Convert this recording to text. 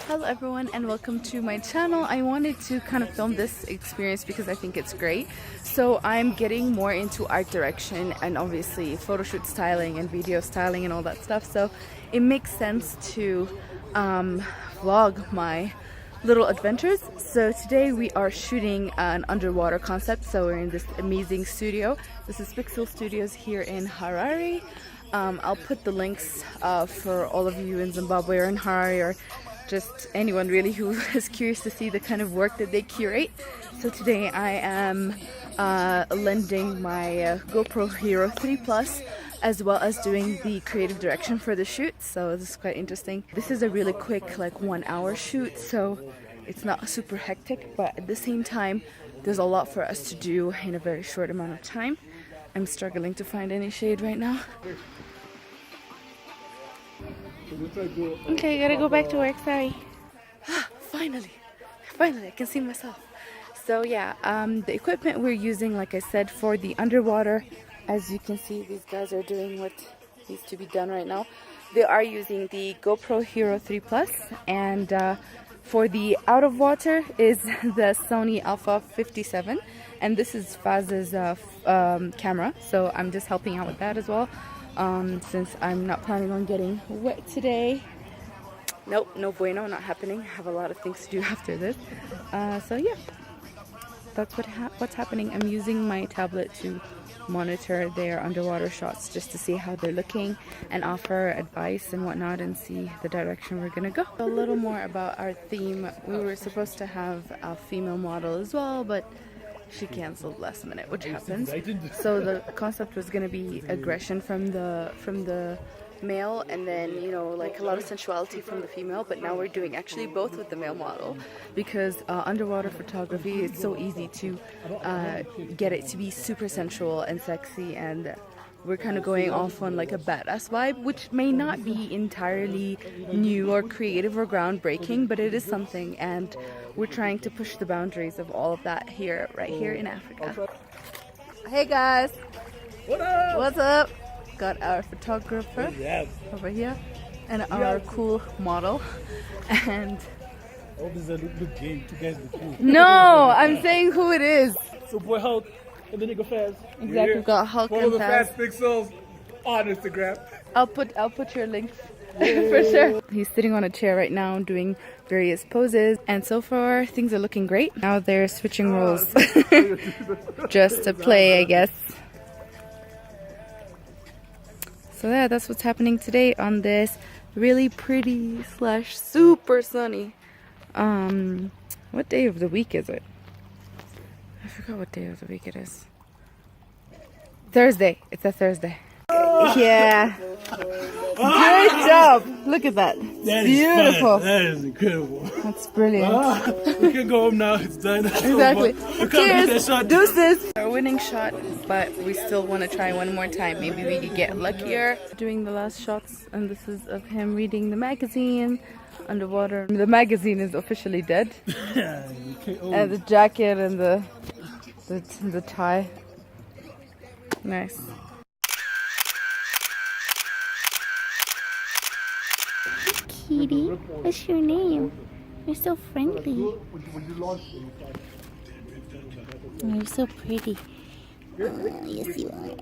Hello everyone and welcome to my channel. I wanted to kind of film this experience because I think it's great. So I'm getting more into art direction and obviously photoshoot styling and video styling and all that stuff. So it makes sense to vlog my little adventures. So today we are shooting an underwater concept. So we're in this amazing studio. This is Pixel Studios here in Harare. I'll put the links for all of you in Zimbabwe or in Harare or just anyone really who is curious to see the kind of work that they curate. So today I am lending my GoPro Hero 3 Plus as well as doing the creative direction for the shoot. So this is quite interesting. This is a really quick like 1 hour shoot, so it's not super hectic, but at the same time there's a lot for us to do in a very short amount of time. I'm struggling to find any shade right now. Okay, I gotta go back to work, sorry. Finally I can see myself. So yeah, the equipment we're using, like I said, for the underwater, as you can see, these guys are doing what needs to be done right now. They are using the GoPro Hero 3 Plus, and for the out of water is the Sony Alpha 57, and this is Faz's camera, so I'm just helping out with that as well. Since I'm not planning on getting wet today. Nope, no bueno, not happening. I have a lot of things to do after this. So yeah, that's what's happening. I'm using my tablet to monitor their underwater shots just to see how they're looking and offer advice and whatnot and see the direction we're gonna go. A little more about our theme. We were supposed to have a female model as well, but she canceled last minute, which happens. So the concept was going to be aggression from the male, and then, you know, like a lot of sensuality from the female. But now we're doing actually both with the male model, because underwater photography is so easy to get it to be super sensual and sexy, and we're kind of going off on like a badass vibe, which may not be entirely new or creative or groundbreaking, but it is something, and we're trying to push the boundaries of all of that here, right here in Africa. Hey guys! What up? What's up? Got our photographer over here, and our cool model, and... Oh, this is a good game. You guys look cool. No! I'm saying who it is! So boy Hulk and the nigga Faz. Exactly, we've got Hulk Follow and the Faz. Faz Pixels on Instagram. I'll put your links for sure. He's sitting on a chair right now doing various poses, and so far things are looking great. Now they're switching roles just to play, I guess. So yeah, that's what's happening today on this really pretty / super sunny what day of the week is it? I forgot what day of the week it is. Thursday. It's a Thursday. Yeah. Great job. Look at that. That beautiful. That is incredible. That's brilliant. We can go home now. It's done. Exactly. Cheers. Shot. Deuces. Our winning shot, but we still want to try one more time. Maybe we could get luckier. Doing the last shots, and this is of him reading the magazine underwater. The magazine is officially dead. And the jacket and the tie. Nice. Kitty, what's your name? You're so friendly. You're so pretty. Oh, yes, you are.